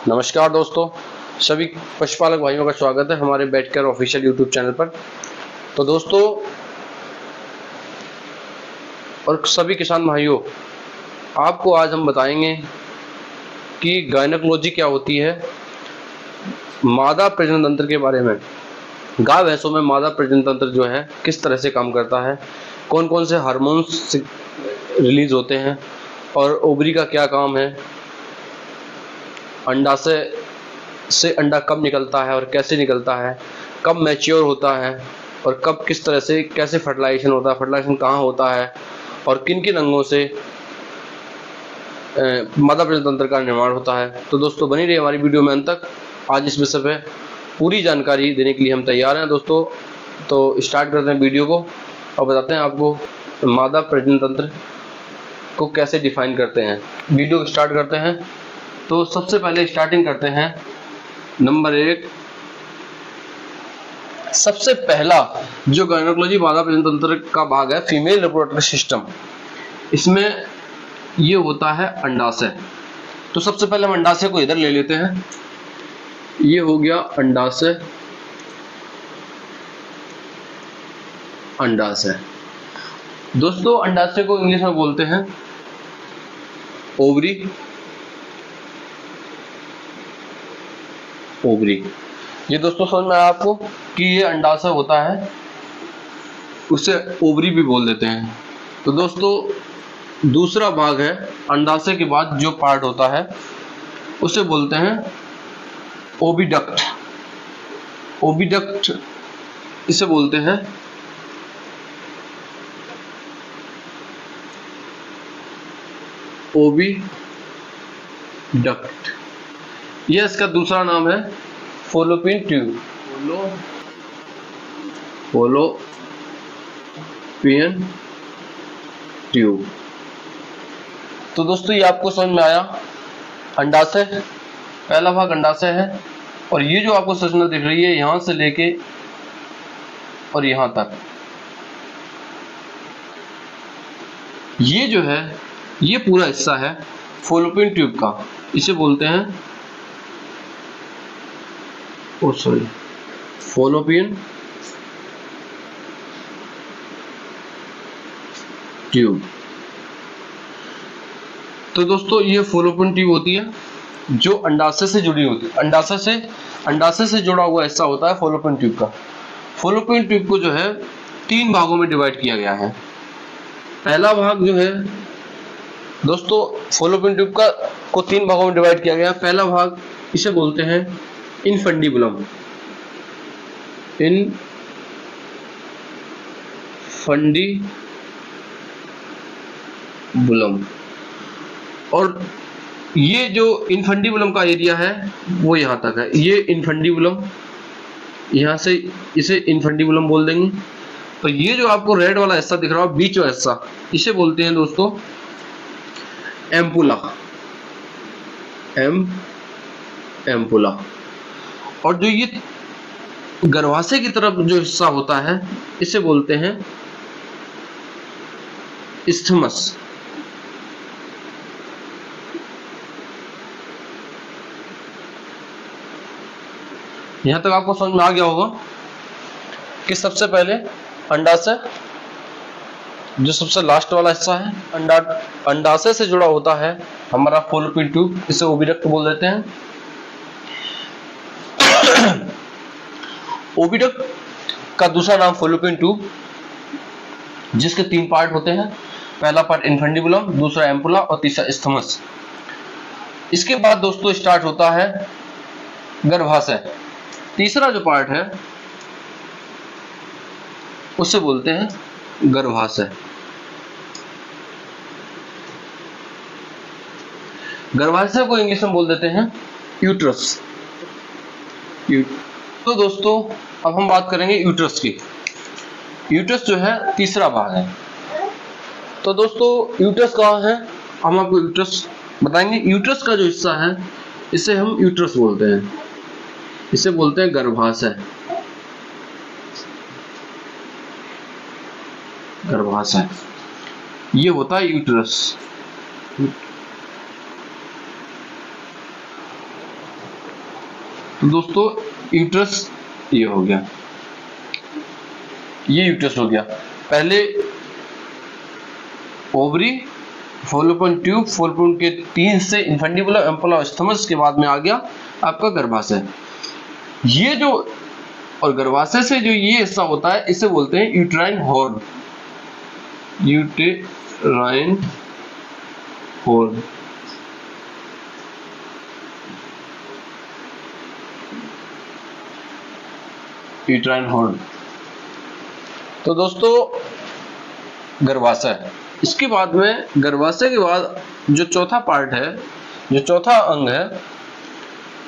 नमस्कार दोस्तों, सभी पशुपालक भाइयों का स्वागत है हमारे बेटकेयर ऑफिशियल यूट्यूब चैनल पर। तो दोस्तों और सभी किसान भाइयों, आपको आज हम बताएंगे कि गायनेकोलॉजी क्या होती है, मादा प्रजनन तंत्र के बारे में। गाय भैंसों में मादा प्रजनन तंत्र जो है किस तरह से काम करता है, कौन कौन से हार्मोन्स रिलीज होते हैं और ओवरी का क्या काम है, अंडाशय से अंडा कब निकलता है और कैसे निकलता है, कब मैच्योर होता है और कब किस तरह से कैसे फर्टिलाइजेशन होता है, फर्टिलाइजेशन कहाँ होता है और किन किन अंगों से मादा प्रजनन तंत्र का निर्माण होता है। तो दोस्तों बनी रही हमारी वीडियो में अंत तक। आज इस विषय पे पूरी जानकारी देने के लिए हम तैयार हैं दोस्तों। तो स्टार्ट करते हैं वीडियो को और बताते हैं आपको मादा प्रजनन तंत्र को कैसे डिफाइन करते हैं। वीडियो को स्टार्ट करते हैं। तो सबसे पहले स्टार्टिंग करते हैं नंबर 1। सबसे पहला जो गायनेकोलॉजी मादा प्रजनन तंत्र का भाग है, फीमेल रिप्रोडक्टिव सिस्टम, इसमें ये होता है अंडाशय। तो सबसे पहले हम अंडाशय को इधर ले लेते हैं। ये हो गया अंडाशय। अंडाशय दोस्तों, अंडाशय को इंग्लिश में बोलते हैं ओवरी। ओवरी, ये दोस्तों समझ में आया आपको कि ये अंडाशय होता है, उसे ओवरी भी बोल देते हैं। तो दोस्तों दूसरा भाग है अंडाशय के बाद जो पार्ट होता है उसे बोलते हैं ओविडक्ट। ओविडक्ट इसे बोलते हैं ओविडक्ट। यह इसका दूसरा नाम है फॉलोपियन ट्यूब। Fallopian tube. तो दोस्तों ये आपको समझ में आया, अंडाशय पहला भाग अंडाशय है और ये जो आपको संरचना दिख रही है यहां से लेके और यहां तक, ये जो है ये पूरा हिस्सा है फॉलोपियन ट्यूब का। इसे बोलते हैं फॉलोपियन ट्यूब। तो दोस्तों ये फॉलोपियन ट्यूब होती है जो अंडाशय से जुड़ी होती है। अंडाशय से जुड़ा हुआ हिस्सा होता है फॉलोपियन ट्यूब का। फॉलोपियन ट्यूब को जो है 3 भागों में डिवाइड किया गया है। पहला भाग जो है दोस्तों फॉलोपियन ट्यूब का को 3 भागों में डिवाइड किया गया है। पहला भाग इसे बोलते हैं इनफंडिबुलम। इनफंडिबुलम, और ये जो इनफंडिबुलम का एरिया है वो यहां तक है। ये इनफंडिबुलम, यहां से इसे इनफंडिबुलम बोल देंगे। तो ये जो आपको रेड वाला हिस्सा दिख रहा है बीच वाला हिस्सा, इसे बोलते हैं दोस्तों एम्पुला। एम्पुला। और जो ये गर्भाशय की तरफ जो हिस्सा होता है इसे बोलते हैं इस्थमस। यहां तक आपको समझ में आ गया होगा कि सबसे पहले अंडाशय जो सबसे लास्ट वाला हिस्सा है, अंडाशय से जुड़ा होता है हमारा फॉलोपियन ट्यूब, इसे ओविडक्ट बोल देते हैं। ओविडक्ट का दूसरा नाम फॉलोपियन ट्यूब, जिसके 3 पार्ट होते हैं। पहला पार्ट इनफंडिबुलम, दूसरा एम्पुला और तीसरा इस्थमस। इसके बाद दोस्तों स्टार्ट होता है गर्भाशय। तीसरा जो पार्ट है उसे बोलते हैं गर्भाशय। गर्भाशय को इंग्लिश में बोल देते हैं यूट्रस। तो दोस्तों अब हम बात करेंगे यूट्रस की। यूट्रस जो है तीसरा भाग है। तो दोस्तों यूट्रस कहाँ है, हम आपको यूट्रस बताएंगे। यूट्रस का जो हिस्सा है इसे हम यूट्रस बोलते हैं, इसे बोलते हैं गर्भाशय। गर्भाशय ये होता है यूट्रस। तो दोस्तों यूट्रस ये हो गया, ये यूट्रस हो गया। पहले ओवरी, फॉलोपियन ट्यूब, फॉलोपियन के 3 से इन्फेंडिबुलम, एम्पुला, स्टमस, के बाद में आ गया आपका गर्भाशय। ये जो और गर्भाशय से जो ये हिस्सा होता है इसे बोलते हैं uterine horn, uterine horn. Uterine horn. तो दोस्तों गर्भाशय, इसके बाद में गर्भाशय के बाद जो चौथा पार्ट है, जो चौथा अंग है,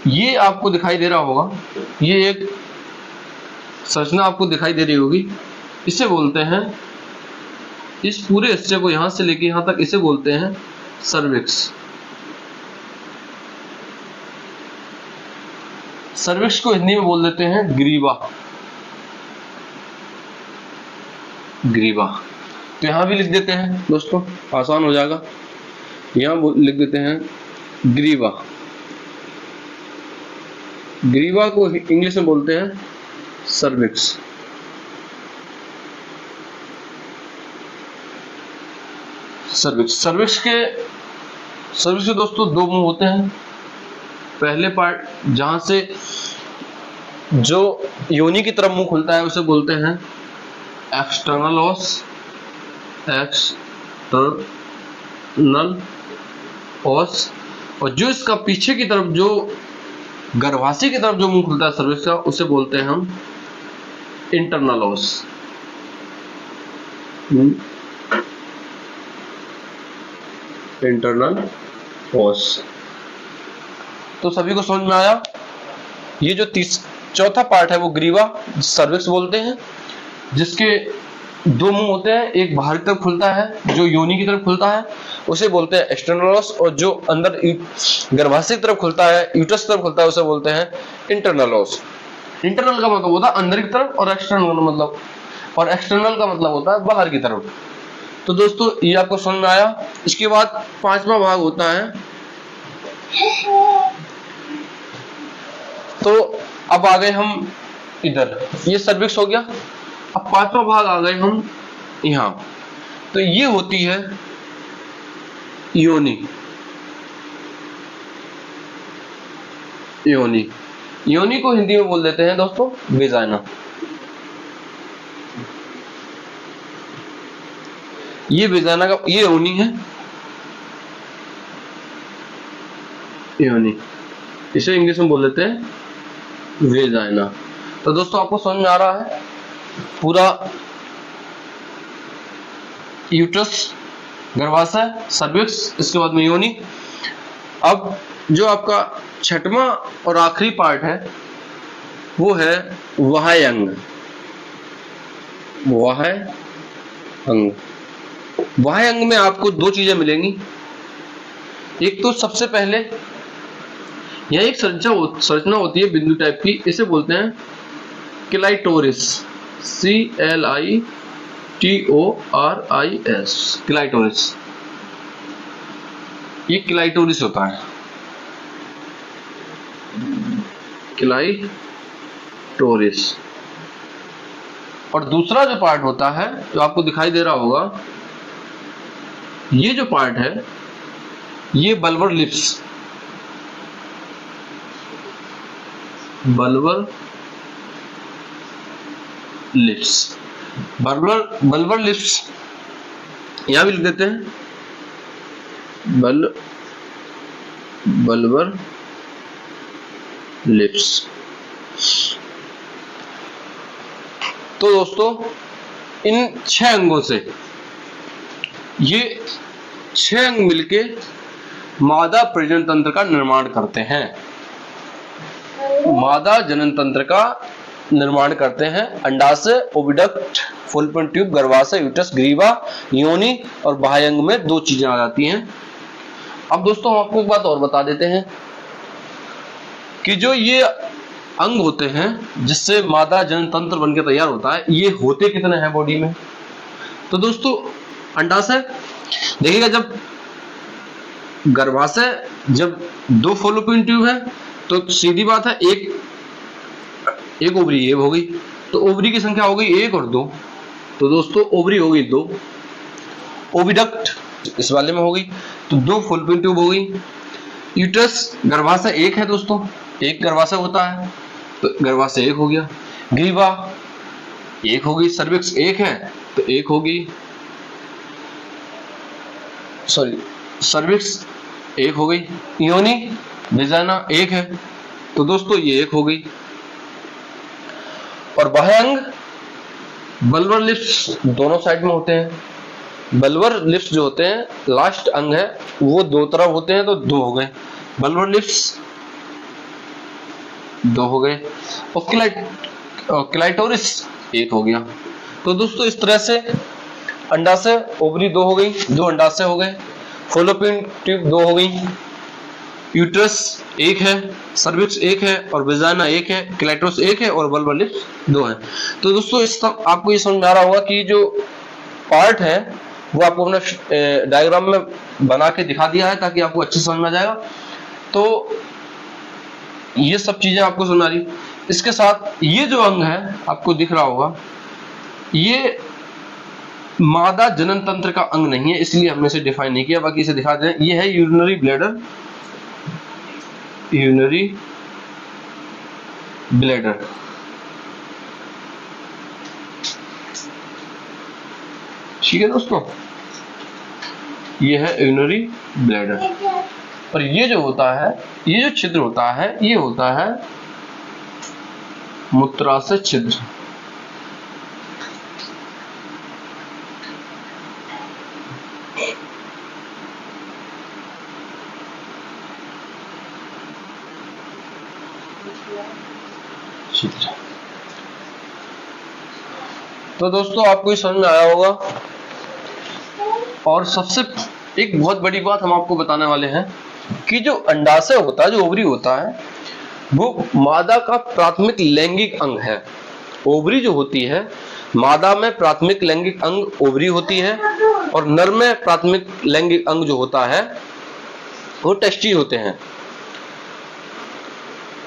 ये आपको दिखाई दे रहा होगा, ये एक संरचना आपको दिखाई दे रही होगी, इसे बोलते हैं, इस पूरे हिस्से को यहां से लेके यहां तक इसे बोलते हैं सर्विक्स। सर्विक्स को हिंदी में बोल देते हैं ग्रीवा। ग्रीवा तो यहां भी लिख देते हैं दोस्तों, आसान हो जाएगा, यहां लिख देते हैं ग्रीवा। ग्रीवा को इंग्लिश में बोलते हैं सर्विक्स। सर्विक्स के दोस्तों 2 मुंह होते हैं। पहले पार्ट जहां से जो योनि की तरफ मुंह खुलता है उसे बोलते हैं एक्सटर्नल ओस, एक्सटर्नल ओस, और जो इसका पीछे की तरफ जो गर्भाशय की तरफ जो मुंह खुलता है सर्विक्स का उसे बोलते हैं हम इंटरनल ओस। इंटरनल ओस। तो सभी को समझ में आया? ये जो चौथा पार्ट है वो ग्रीवा सर्विक्स बोलते हैं, जिसके 2 मुंह होते हैं, एक बाहर की तरफ खुलता है जो योनि की तरफ खुलता है उसे बोलते हैं एक्सटर्नल ओस, और जो अंदर गर्भाशय की तरफ खुलता है, यूट्रस की तरफ खुलता है उसे बोलते हैं इंटरनल ओस। इंटरनल का मतलब होता है अंदर की तरफ, और एक्सटर्नल का मतलब होता है बाहर की तरफ। तो दोस्तों ये आपको समझ में आया। इसके बाद 5वां भाग होता है, तो अब आ गए हम इधर, ये सर्विक्स हो गया। अब 5वां भाग आ गए हम यहां, तो ये होती है योनि। योनि को हिंदी में बोल देते हैं दोस्तों वेजाइना। ये वेजाइना का ये योनि है, योनि, इसे इंग्लिश में बोल देते हैं वेजाइना। तो दोस्तों आपको समझ में आ रहा है पूरा यूट्रस, गर्भाशय, सर्विक्स, इसके बाद में योनि। अब जो आपका 6वां और आखिरी पार्ट है वो है वाह्य अंग। वाह्य अंग, वाह्य अंग में आपको 2 चीजें मिलेंगी। एक तो सबसे पहले यह एक संरचना होती है बिंदु टाइप की, इसे बोलते हैं क्लाइटोरिस, CLITORIS, क्लाइटोरिस। ये क्लाइटोरिस होता है, क्लाइटोरिस। और दूसरा जो पार्ट होता है जो आपको दिखाई दे रहा होगा, ये जो पार्ट है ये बल्बर लिप्स, बल्बर लिप्स यहां भी लिख देते हैं बल्बर लिप्स। तो दोस्तों इन 6 अंगों से ये 6 अंग मिलके मादा प्रजनन तंत्र का निर्माण करते हैं। मादा जनन तंत्र का निर्माण करते हैं। अंडाशय, ओविडक्ट, फॉलोपियन ट्यूब, गर्भाशय, यूट्रस, ग्रीवा, योनि और बाह्य अंग में 2 चीजें आ जाती हैं। अब दोस्तों हम आपको एक बात और बता देते हैं कि जो ये अंग होते हैं जिससे मादा जनन तंत्र बनकर तैयार होता है, ये होते कितने हैं बॉडी में? तो दोस्तों अंडाशय देखिएगा, जब गर्भाशय, जब 2 फॉलोपियन ट्यूब है तो सीधी बात है एक एक ओवरी ये हो गई, तो ओवरी की संख्या हो गई 1 और 2, तो दोस्तों ओवरी हो गई 2। ओविडक्ट इस वाले में हो गई, तो 2 फॉलोपियन ट्यूब हो गई। यूट्रस गर्भाशय 1 है दोस्तों, 1 गर्भाशय होता है, तो गर्भाशय 1 हो गया। ग्रीवा 1 होगी, सर्विक्स 1 है तो 1 होगी, सॉरी सर्विक्स 1 हो गई। योनि वेजाइना 1 है, तो दोस्तों ये 1 हो गई। और बाह्य अंग बल्बर लिप्स दोनों साइड में होते हैं। बल्बर लिप्स जो होते हैं लास्ट अंग है वो 2 तरफ होते हैं, तो 2 हो गए। बल्बर लिप्स 2 हो गए, और क्लाइटोरिस 1 हो गया। तो दोस्तों इस तरह से अंडाशय ओवरी 2 हो गई, 2 अंडाशय हो गए, फॉलोपियन ट्यूब 2 हो गई, यूट्रस 1 है, सर्विक्स 1 है, और वेजाइना 1 है, क्लाइटोरिस 1 है, और बल्बर लिप्स 2 है। तो दोस्तों इस आपको ये समझ में आ रहा होगा कि जो पार्ट है वो आपको अपने डायग्राम में बना के दिखा दिया है ताकि आपको अच्छे समझ में आ जाएगा। तो ये सब चीजें आपको समझ आ रही। इसके साथ ये जो अंग है आपको दिख रहा होगा, ये मादा जनन तंत्र का अंग नहीं है, इसलिए हमने इसे डिफाइन नहीं किया, बाकी इसे दिखा दें। ये है यूरिनरी ब्लैडर, यूरिनरी ब्लैडर। ठीक है दोस्तों, ये है यूरिनरी ब्लैडर। और ये जो होता है, ये जो छिद्र होता है, ये होता है मूत्राशय छिद्र। तो दोस्तों आपको ये समझ में आया होगा। और सबसे एक बहुत बड़ी बात हम आपको बताने वाले हैं कि जो अंडाशय होता है, जो ओवरी होता है, वो मादा का प्राथमिक लैंगिक अंग है। ओवरी जो होती है, मादा में प्राथमिक लैंगिक अंग ओवरी होती है, और नर में प्राथमिक लैंगिक अंग जो होता है वो टेस्टिस होते हैं।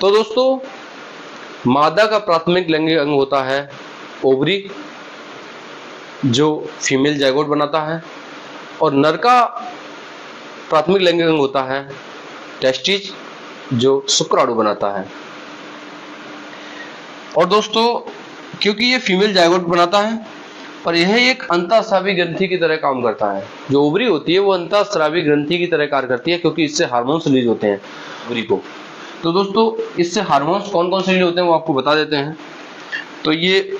तो दोस्तों मादा का प्राथमिक लैंगिक अंग होता है ओवरी, जो फीमेल जायगोट बनाता है, और नर का प्राथमिक लैंगिक अंग होता है टेस्टिस, जो शुक्राणु बनाता है। और दोस्तों क्योंकि ये फीमेल जायगोट बनाता है, पर यह एक अंतःस्रावी ग्रंथि की तरह काम करता है। जो ओवरी होती है वो अंतःस्रावी ग्रंथि की तरह कार्य करती है, क्योंकि इससे हार्मोन्स रिलीज होते हैं ओवरी को। तो दोस्तों इससे हार्मोन्स कौन कौन से रिलीज होते हैं वो आपको बता देते हैं। तो ये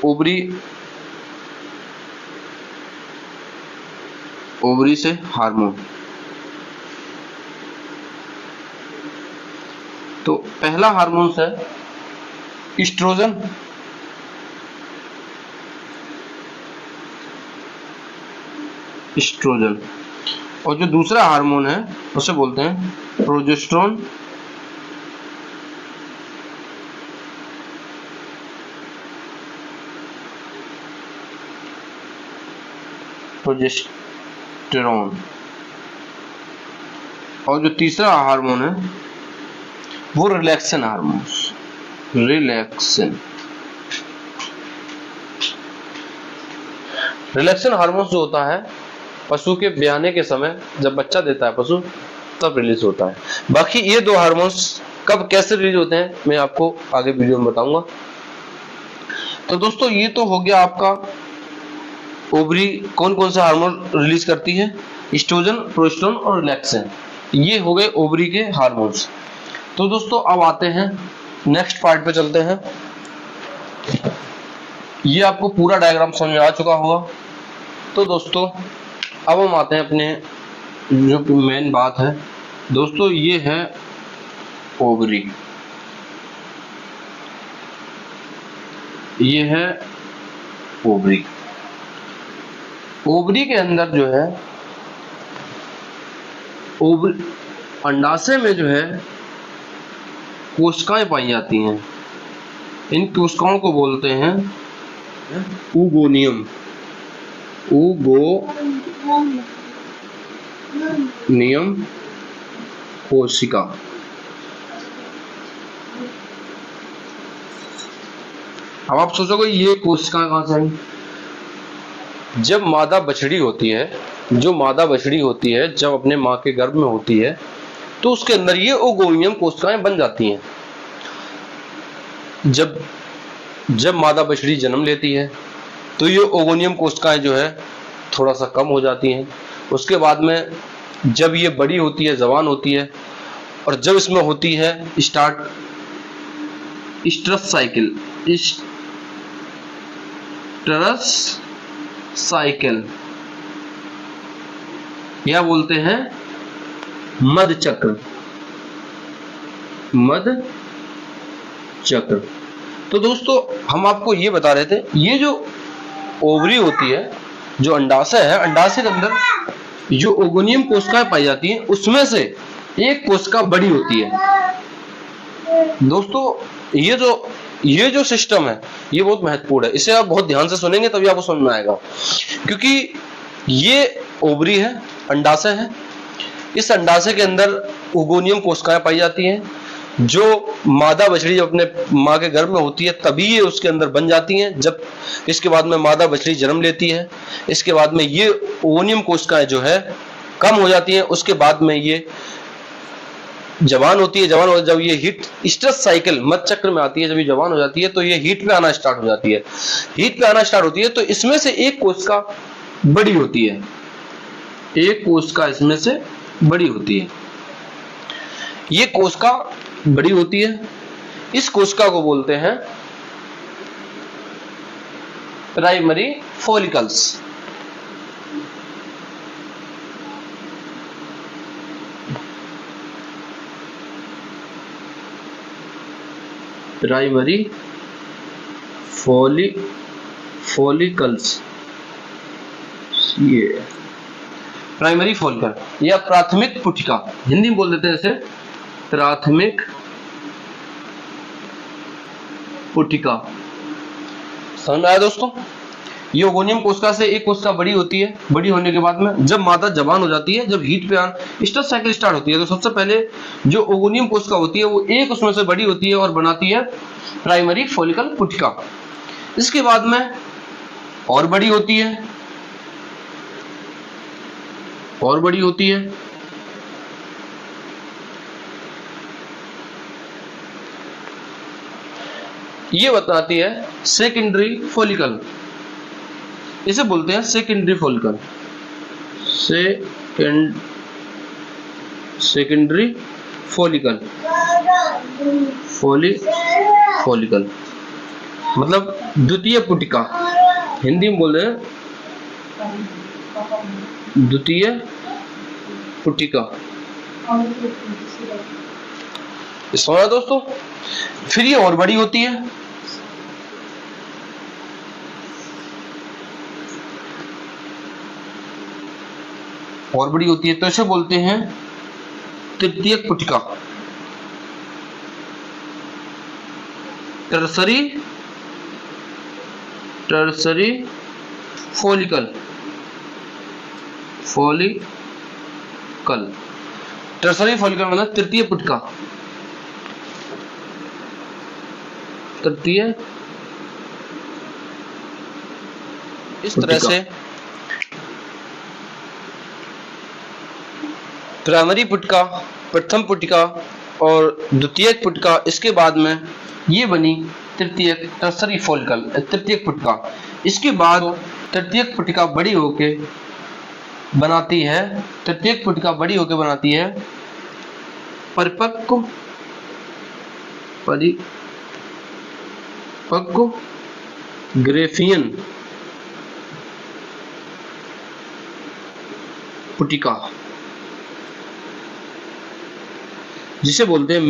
ओवरी से हार्मोन, तो पहला हार्मोन है ईस्ट्रोजन, ईस्ट्रोजन, और जो दूसरा हार्मोन है उसे बोलते हैं प्रोजेस्टेरोन, प्रोजेस्टेरोन, और जो तीसरा हार्मोन है वो relaxin hormone, relaxin. Relaxin hormone जो होता है पशु के ब्याने के समय, जब बच्चा देता है पशु, तब रिलीज होता है। बाकी ये 2 हार्मोन्स कब कैसे रिलीज होते हैं मैं आपको आगे वीडियो में बताऊंगा। तो दोस्तों ये तो हो गया आपका ओवरी कौन कौन सा हार्मोन रिलीज करती है, ईस्ट्रोजन, प्रोजेस्टेरोन और रिलैक्सन। ये हो गए ओवरी के हार्मोन्स। तो दोस्तों अब आते हैं नेक्स्ट पार्ट पे चलते हैं। ये आपको पूरा डायग्राम समझ में आ चुका होगा। तो दोस्तों अब हम आते हैं अपने जो मेन बात है। दोस्तों ये है ओवरी, ये है ओवरी। ओवरी के अंदर जो है ओवरी अंडाशय में जो है कोशिकाएं पाई जाती हैं। इन कोशिकाओं को बोलते हैं ऊगोनियम, ऊगोनियम कोशिका। अब आप सोचोगे ये कोशिकाएं कहां से आई? जब मादा बछड़ी होती है, जो मादा बछड़ी होती है जब अपने माँ के गर्भ में होती है तो उसके अंदर ये ओगोनियम कोशिकाएं बन जाती हैं। जब मादा बछड़ी जन्म लेती है तो ये ओगोनियम कोशिकाएं जो है थोड़ा सा कम हो जाती हैं। उसके बाद में जब ये बड़ी होती है, जवान होती है, और जब इसमें होती है स्टार्ट स्ट्रस साइकिल या बोलते हैं मध चक्र। तो दोस्तों हम आपको ये बता रहे थे, ये जो ओवरी होती है, जो अंडाशय है, अंडाशय के अंदर जो ओगोनियम कोशिकाएं पाई जाती हैं उसमें से एक कोशिका बड़ी होती है। दोस्तों ये जो सिस्टम है ये बहुत महत्वपूर्ण है, इसे आप बहुत ध्यान से सुनेंगे तभी आपको समझ में आएगा। क्योंकि ये ओवरी है, अंडाशय है, इस अंडाशय के अंदर ओगोनियम कोशिकाएं पाई जाती हैं जो मादा बछड़ी जब अपने माँ के गर्भ में होती है तभी ये उसके अंदर बन जाती हैं। जब इसके बाद में मादा बछड़ी जन्म लेती है, इसके बाद में ये ओगोनियम कोशिकाएं जो है कम हो जाती हैं। उसके बाद में ये जवान होती है, जब ये हीट स्ट्रेस साइकिल मध चक्र में आती है, जब ये जवान हो जाती है तो ये हीट पे आना स्टार्ट हो जाती है। हीट पे आना स्टार्ट होती है तो इसमें से एक कोशिका बड़ी होती है, एक कोशिका इसमें से बड़ी होती है। ये कोशिका बड़ी होती है, इस कोशिका को बोलते हैं प्राइमरी फॉलिकल्स। प्राइमरी फॉलिकल्स, ये प्राइमरी फॉलिकल या प्राथमिक पुटिका, हिंदी में बोल देते हैं इसे प्राथमिक पुटिका। समझ में आया दोस्तों? ये ओगोनियम कोशिका से एक कोशिका बड़ी होती है, बड़ी होने के बाद में जब मादा जवान हो जाती है, जब हीट पे आना स्ट्रेस साइकिल स्टार्ट होती है तो सबसे पहले जो ओगोनियम कोशिका होती है वो एक उसमें से बड़ी होती है और बनाती है प्राइमरी फॉलिकल पुटिका। इसके बाद में और बड़ी होती है, और बड़ी होती है, ये बताती है सेकेंडरी फॉलिकल, इसे बोलते हैं secondary follicle. Secondary follicle follicle मतलब द्वितीय पुटिका, हिंदी में बोल रहे हैं द्वितीय पुटिका। समझा दोस्तों? फिर ये और बड़ी होती है, और बड़ी होती है तो इसे बोलते हैं तृतीयक पुटिका, टर्सरी फॉलिकल। टर्सरी फॉलिकल मतलब तृतीय पुटिका, तृतीय। इस तरह से प्राइमरी पुटिका, प्रथम पुटिका और द्वितीयक पुटिका, इसके बाद में ये बनी तृतीयक टर्सरी फॉलिकल, तृतीयक पुटिका। इसके बाद तृतीयक पुटिका बड़ी होके बनाती है, तृतीयक पुटिका बड़ी होके बनाती है परिपक्व ग्रेफियन पुटिका, जिसे बोलते हैं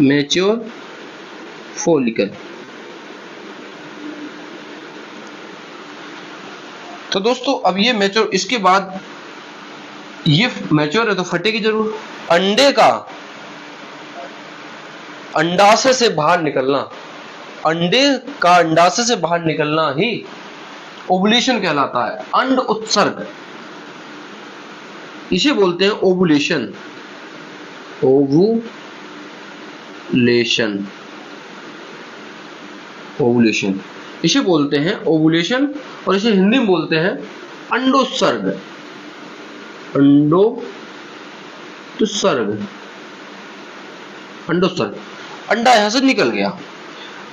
मैच्योर फॉलिकल। तो दोस्तों अब ये मैच्योर, इसके बाद ये मैच्योर है तो फटेगी जरूर। अंडे का अंडाशय से बाहर निकलना, अंडे का अंडाशय से बाहर निकलना ही ओवुलेशन कहलाता है, अंड उत्सर्ग, इसे बोलते हैं ओवुलेशन। ओवुलेशन, इसे बोलते हैं ओवुलेशन और इसे हिंदी में बोलते हैं अंडोत्सर्ग। अंडोत्सर्ग, अंडोत्सर्ग। अंडा यहां से निकल गया,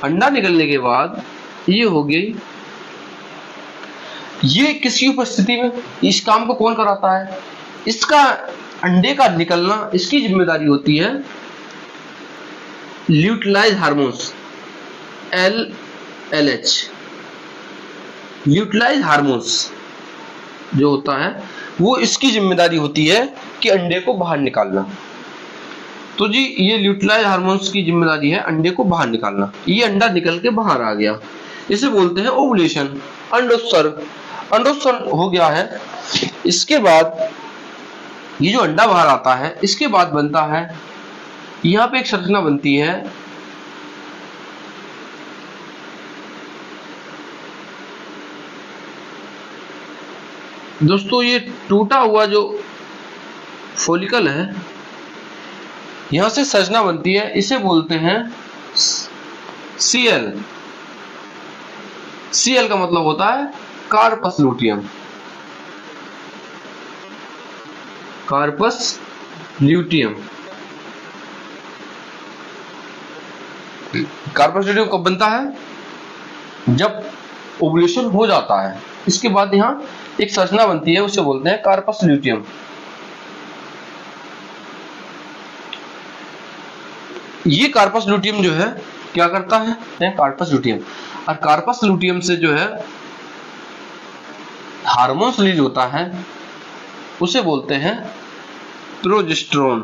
अंडा निकलने के बाद ये हो गई, ये किसकी उपस्थिति में, इस काम को कौन कराता है, इसका अंडे का निकलना, इसकी जिम्मेदारी होती है ल्यूटिलाइज हार्मोन्स, LLH। ल्यूटिलाइज हार्मोन्स जो होता है वो इसकी जिम्मेदारी होती है कि अंडे को बाहर निकालना। तो जी ये ल्यूटिलाइज हार्मोन्स की जिम्मेदारी है अंडे को बाहर निकालना। ये अंडा निकल के बाहर आ गया, इसे बोलते हैं ओवुलेशन, अंडोत्सर्ग। अंडोत्सर्ग हो गया है, इसके बाद ये जो अंडा बाहर आता है, इसके बाद बनता है, यहाँ पे एक संरचना बनती है, दोस्तों ये टूटा हुआ जो फोलिकल है, यहां से संरचना बनती है, इसे बोलते हैं CL। CL का मतलब होता है corpus luteum, corpus luteum. Corpus luteum कब बनता है, जब ओवुलेशन हो जाता है, इसके बाद यहाँ एक संरचना बनती है, उसे बोलते हैं कार्पस ल्यूटियम। ये कार्पस ल्यूटियम जो है क्या करता है, कार्पस ल्यूटियम, और कार्पस ल्यूटियम से जो है हार्मोन रिलीज होता है, उसे बोलते हैं प्रोजेस्टेरोन।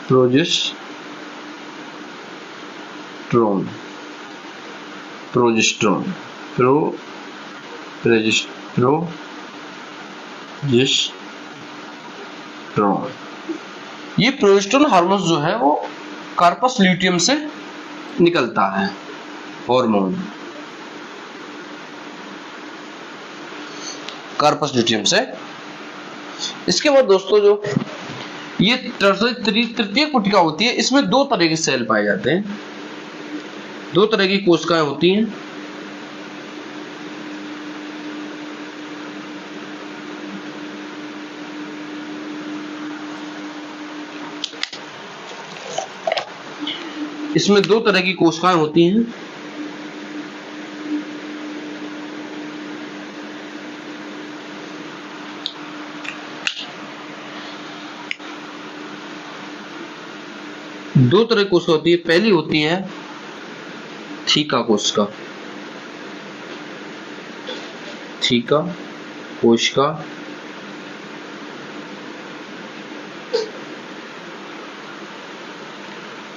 Progesterone, progesterone, progesterone. ये प्रोजेस्टेरोन हार्मोन जो है वो कार्पस ल्यूटियम से निकलता है, हार्मोन कार्पस ल्यूटियम से। इसके बाद दोस्तों जो ये तृतीय कोशिका होती है, इसमें दो तरह के सेल पाए जाते हैं, दो तरह की कोशिकाएं होती हैं। इसमें दो तरह की कोशिकाएं होती हैं, दो तरह की कोशिका होती है। पहली होती है थीका कोशिका, थीका कोशिका,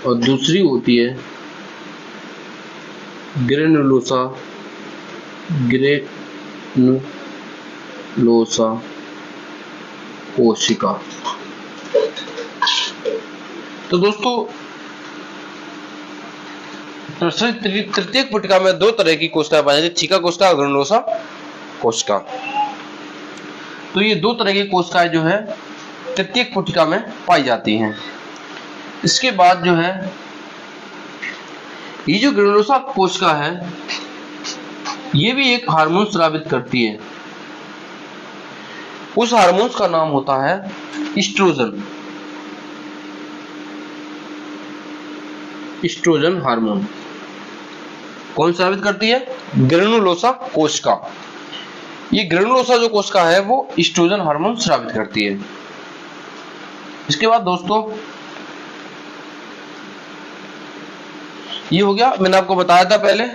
और दूसरी होती है ग्रेनुलोसा, ग्रेनुलोसा कोशिका। तो दोस्तों तृतीयक कोशिका में दो तरह की कोशिका पाई जाती है, थीका कोशिका और ग्रेनुलोसा कोशिका। तो ये दो तरह की कोशिकाएं जो है तृतीयक कोशिका में पाई जाती हैं। इसके बाद जो है ये जो ग्रेनुलोसा कोशिका है, ये भी एक हार्मोन स्रावित करती है। उस हार्मोन का नाम होता है एस्ट्रोजन, एस्ट्रोजन हार्मोन। कौन स्रावित करती है, ग्रेनुलोसा कोशिका। ये ग्रेनुलोसा जो कोशिका है वो एस्ट्रोजन हार्मोन स्रावित करती है। इसके बाद दोस्तों ये हो गया, मैंने आपको बताया था पहले,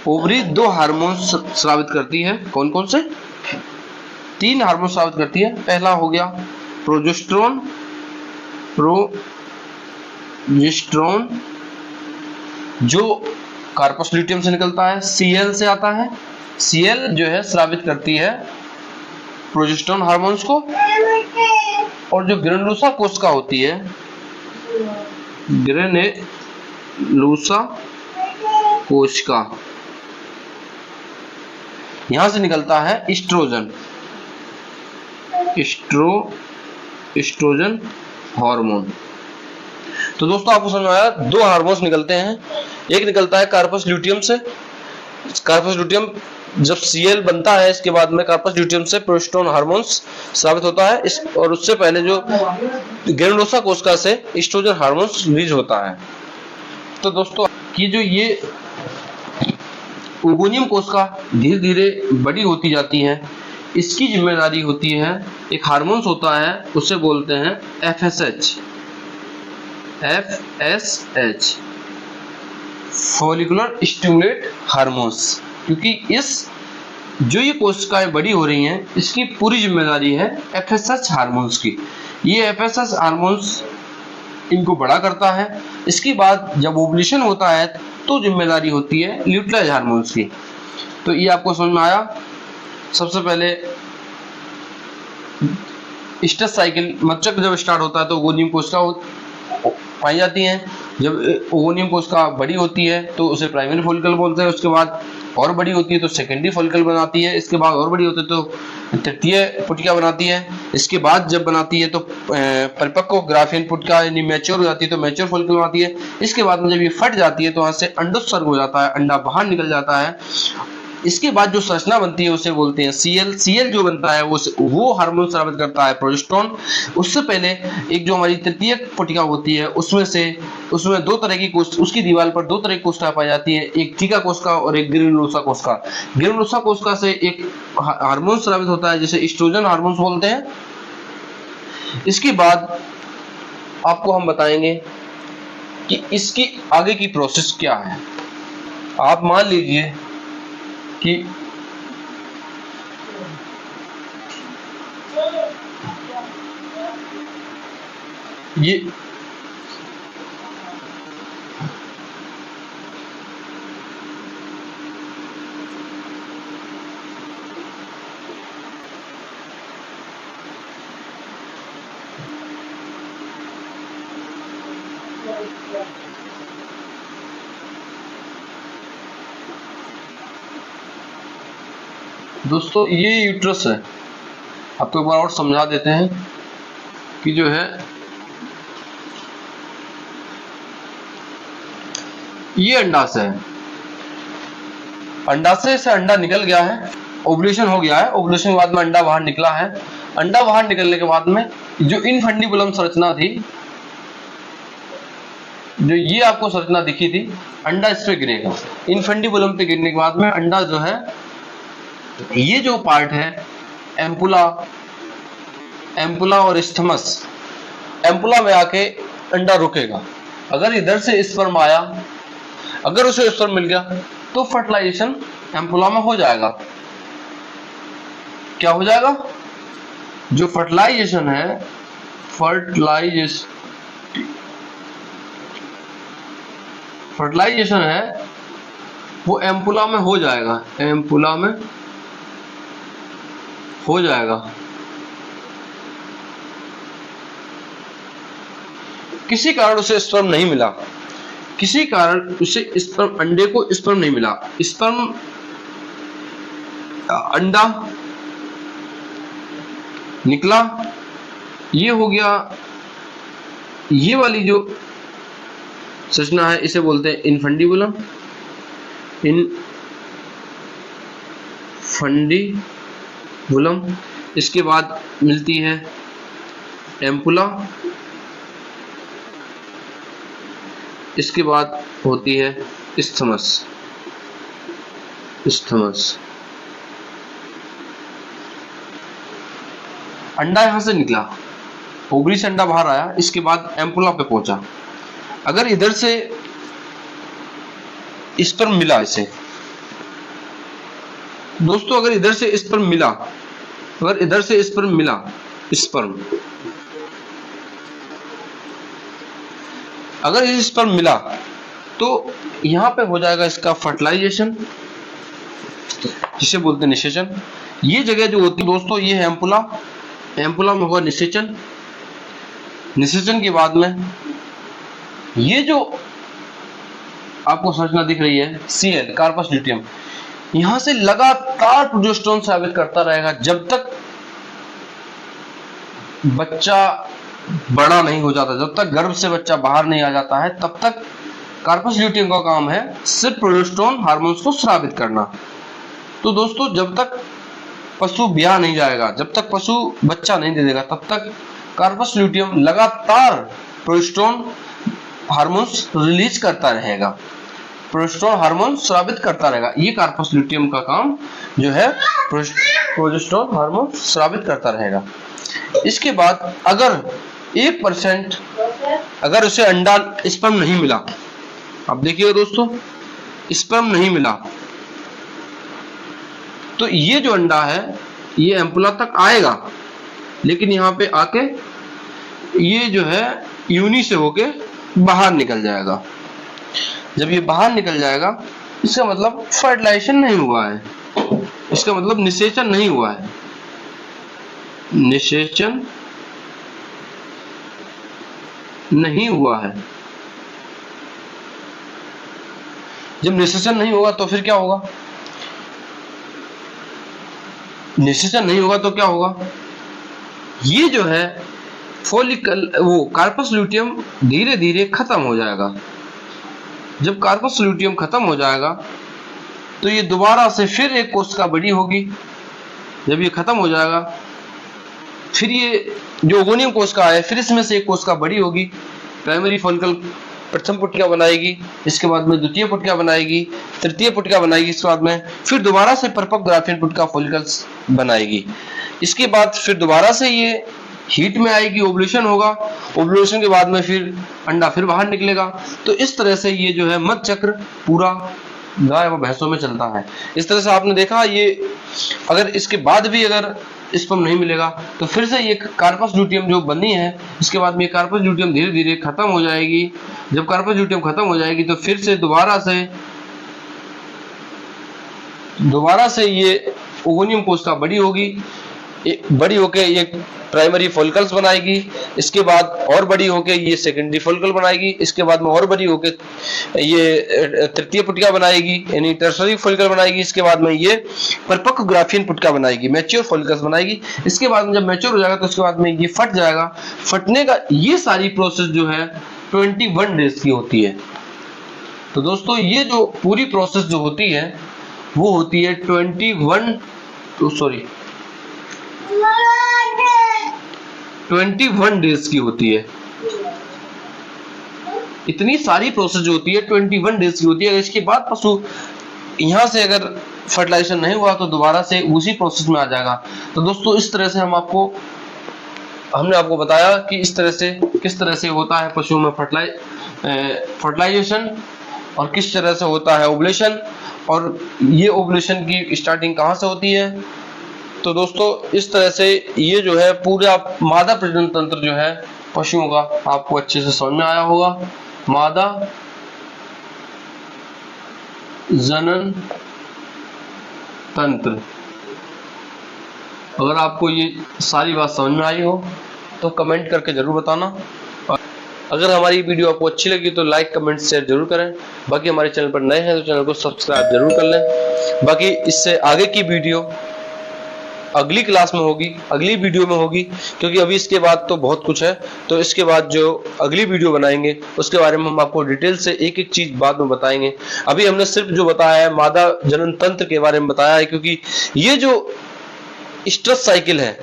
ओवरी दो हार्मोन स्रावित करती है। कौन कौन से, तीन हार्मोन स्रावित करती है। पहला हो गया प्रोजेस्टेरोन, प्रोजेस्टेरोन जो कार्पस ल्यूटियम से निकलता है, CL से आता है। CL जो है स्रावित करती है प्रोजेस्टेरोन हार्मोन्स को। और जो ग्रेनुलोसा कोशिका होती है, ग्रेनुलोसा कोशिका, यहां से निकलता है एस्ट्रोजन, एस्ट्रोजन हार्मोन। तो दोस्तों आपको समझ में आया, दो हार्मोन्स निकलते हैं, एक निकलता है कार्पस ल्यूटियम से। कार्पस ल्यूटियम जब Cl बनता है इसके बाद में कार्पस ल्यूटियम से प्रोजेस्टेरोन हार्मोन्स स्रावित होता है और उससे पहले जो ग्रेनुलोसा कोशिका से एस्ट्रोजन हार्मोन्स रिलीज होता है। तो दोस्तों कि जो ये ओगोनियम कोशिका धीरे धीरे बड़ी होती जाती है, इसकी जिम्मेदारी होती है, एक हार्मोन्स होता है उसे बोलते हैं FSH, फॉलिकुलर स्टिमुलेट हार्मोन्स। क्योंकि इस जो ये कोशिकाएं बड़ी हो रही हैं इसकी पूरी जिम्मेदारी है FSH हार्मोन्स की। ये FSH हार्मोन्स इनको बड़ा करता है। इसके बाद जब ओवुलेशन होता है तो जिम्मेदारी होती है ल्यूटिलाइज हार्मोन्स की। तो ये आपको समझ में आया। सबसे पहले स्टेज साइकिल मच्चक जब स्टार्ट होता है तो ओगोनियम कोशिका पाई जाती हैं। जब ओगोनियम कोशिका बड़ी होती है तो उसे प्राइमरी फॉलिकल बोलते हैं। उसके बाद और बड़ी होती है तो सेकेंडरी फॉलिकल बनाती है। इसके बाद और बड़ी होती है तो तृतीय पुटिका बनाती है। इसके बाद जब बनाती है तो परिपक्व ग्राफियन पुटिका यानी मैच्योर हो जाती है तो मैच्योर फॉलिकल बनाती है। इसके बाद में जब ये फट जाती है तो वहां से अंडोत्सर्ग हो जाता है, अंडा बाहर निकल जाता है। इसके बाद जो संरचना बनती है उसे बोलते हैं Cl जो बनता है वो हार्मोन स्रावित करता है प्रोजेस्टेरोन। उससे पहले एक जो हमारी तृतीय पुटिका होती है उसमें दो तरह की उसकी दीवार पर दो तरह की कोशिका पाई जाती है, एक टीका कोशिका और एक ग्रेनुलोसा कोशिका। ग्रेनुलोसा कोशिका से एक हार्मोन स्रावित होता है जिसे एस्ट्रोजन हार्मोन बोलते हैं। इसके बाद आपको हम बताएंगे कि इसकी आगे की प्रोसेस क्या है। आप मान लीजिए कि ये दोस्तों ये यूट्रस है। आपको एक बार और समझा देते हैं कि जो है ये अंडाशय है। अंडाशय से अंडा निकल गया है, ओवुलेशन हो गया है। ओवुलेशन के बाद में अंडा बाहर निकला है। अंडा बाहर निकलने के बाद में जो इनफंडिबुलम संरचना थी, जो ये आपको संरचना दिखी थी, अंडा इस पे गिरेगा। इनफंडिबुलम पे गिरने के बाद में अंडा जो है ये जो पार्ट है एम्पुला और स्थमस, एम्पुला में आके अंडा रुकेगा। अगर इधर से स्पर्म आया, अगर उसे स्पर्म मिल गया तो फर्टिलाइजेशन एम्पुला में हो जाएगा। क्या हो जाएगा? जो फर्टिलाइजेशन है, फर्टिलाइजेशन है वो एम्पुला में हो जाएगा, एम्पुला में हो जाएगा। किसी कारण उसे स्पर्म नहीं मिला, किसी कारण उसे स्पर्म, अंडे को स्पर्म नहीं मिला, स्पर्म अंडा निकला, ये हो गया। ये वाली जो संरचना है इसे बोलते हैं इनफंडिबुलम, इनफंडिबुलम। इसके बाद मिलती है एम्पुला, इसके बाद होती है स्थमस। अंडा यहां से निकला, ओवरी से अंडा बाहर आया, इसके बाद एम्पुला पे पहुंचा। अगर इधर से स्पर्म मिला इसे, दोस्तों अगर इधर से स्पर्म मिला, अगर इधर से स्पर्म मिला, स्पर्म अगर इस स्पर्म मिला तो यहां पे हो जाएगा इसका फर्टिलाइजेशन, जिसे बोलते हैं निषेचन। ये जगह जो होती है दोस्तों, ये है एम्पुला, एम्पुला में होगा निषेचन। निषेचन के बाद में ये जो आपको संरचना दिख रही है Cl, कार्पस ल्यूटियम, यहां से लगातार प्रोजेस्टेरोन स्रावित करता रहेगा जब तक बच्चा बड़ा नहीं हो जाता, जब तक गर्भ से बच्चा बाहर नहीं आ जाता है, तब तक कार्पस ल्यूटियम का काम है सिर्फ प्रोजेस्टेरोन हार्मोन्स को स्रावित करना। तो दोस्तों जब तक पशु ब्याह नहीं जाएगा, जब तक पशु बच्चा नहीं दे देगा, तब तक कार्पस ल्यूटियम लगातार प्रोजेस्टेरोन हार्मोन्स रिलीज करता रहेगा, प्रोजेस्टेरोन हार्मोन स्रावित करता रहेगा। ये कार्पस ल्यूटियम का काम जो है प्रोजेस्टेरोन हार्मोन स्रावित करता रहेगा। इसके बाद अगर 1% अगर उसे अंडा स्पर्म नहीं मिला, अब देखिएगा दोस्तों, स्पर्म नहीं मिला, तो ये जो अंडा है ये एम्पुला तक आएगा, लेकिन यहाँ पे आके ये जो है यूनि से होके बाहर निकल जाएगा। जब ये बाहर निकल जाएगा इसका मतलब फर्टिलाइजेशन नहीं हुआ है, इसका मतलब निषेचन नहीं हुआ है, निषेचन नहीं हुआ है। जब निषेचन नहीं होगा तो फिर क्या होगा? निषेचन नहीं होगा तो क्या होगा? ये जो है फॉलिकल, वो कार्पस ल्यूटियम धीरे धीरे खत्म हो जाएगा। जब कार्पस ल्यूटियम खत्म हो जाएगा तो ये दोबारा से फिर एक कोशिका बड़ी होगी। जब ये खत्म हो जाएगा फिर ये जो ओगोनियम कोशिका है फिर इसमें से एक कोशिका बड़ी होगी। प्राइमरी फॉलिकल प्रथम पुटिका बनाएगी, इसके बाद में द्वितीय पुटिका बनाएगी, तृतीय पुटिका बनाएगी, इसके बाद में फिर दोबारा से परिपक्व ग्राफियन पुटिका फॉलिकल्स बनाएगी। इसके बाद फिर दोबारा से ये हीट में आएगी, ओवुलेशन होगा, ओवुलेशन के बाद में फिर अंडा फिर बाहर निकलेगा। तो इस तरह से ये जो है मध्य चक्र पूरा गाय व भैंसों में चलता है। इस तरह से आपने देखा, ये अगर इसके बाद भी अगर स्पर्म नहीं मिलेगा तो फिर से ये कार्पस ल्यूटियम जो बनी है, इसके बाद में कार्पस ल्यूटियम धीरे धीरे खत्म हो जाएगी। जब कार्पस ल्यूटियम खत्म हो जाएगी तो फिर से दोबारा से ये ओगोनियम कोशिका बड़ी होगी, बड़ी होके ये प्राइमरी फॉलिकल्स बनाएगी, इसके बाद और बड़ी होके ये सेकेंडरी फॉलिकल बनाएगी, इसके बाद में और बड़ी होके ये तृतीय पुटिका बनाएगी यानी टर्सरी फॉलिकल बनाएगी, इसके बाद में ये परिपक्व ग्राफियन पुटिका बनाएगी, मैच्योर फॉलिकल्स बनाएगी। इसके बाद में जब मैच्योर हो जाएगा तो उसके बाद में ये फट जाएगा। फटने का ये सारी प्रोसेस जो है 21 डेज की होती है। तो दोस्तों ये जो पूरी प्रोसेस जो होती है वो होती है 21 डेज की होती है। इतनी सारी प्रोसेस जो होती है 21 डेज की होती है। इसके बाद पशु यहाँ से अगर फर्टिलाइजेशन नहीं हुआ तो दोबारा से उसी प्रोसेस में आ जाएगा। तो दोस्तों इस तरह से हमने आपको बताया कि इस तरह से किस तरह से होता है पशुओं में फर्टिलाइजेशन और किस तरह से होता है ओवुलेशन, और ये ओवुलेशन की स्टार्टिंग कहाँ से होती है। तो दोस्तों इस तरह से ये जो है पूरा मादा प्रजनन तंत्र जो है पशुओं का आपको अच्छे से समझ में आया होगा। मादा जनन तंत्र, अगर आपको ये सारी बात समझ में आई हो तो कमेंट करके जरूर बताना। अगर हमारी वीडियो आपको अच्छी लगी तो लाइक कमेंट शेयर जरूर करें। बाकी हमारे चैनल पर नए हैं तो चैनल को सब्सक्राइब जरूर कर लें। बाकी इससे आगे की वीडियो अगली क्लास में होगी, अगली वीडियो में होगी, क्योंकि अभी इसके बाद तो बहुत कुछ है। तो इसके बाद जो अगली वीडियो बनाएंगे उसके बारे में हम आपको डिटेल से एक एक चीज बाद में बताएंगे। अभी हमने सिर्फ जो बताया है मादा जनन तंत्र के बारे में बताया है, क्योंकि ये जो स्ट्रेस साइकिल है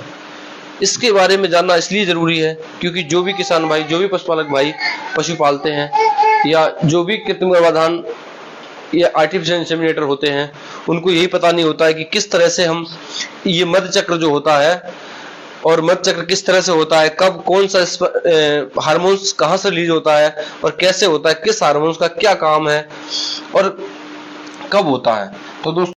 इसके बारे में जानना इसलिए जरूरी है क्योंकि जो भी किसान भाई, जो भी पशुपालक भाई पशु पालते हैं या जो भी कृत्रिम गर्भाधान या आर्टिफिशियल इंसेमिनेटर होते हैं, उनको यही पता नहीं होता है कि किस तरह से हम ये मध्य चक्र जो होता है और मध्य चक्र किस तरह से होता है, कब कौन सा हार्मोन्स कहाँ से रिलीज होता है और कैसे होता है, किस हार्मोन्स का क्या काम है और कब होता है। तो दोस्तों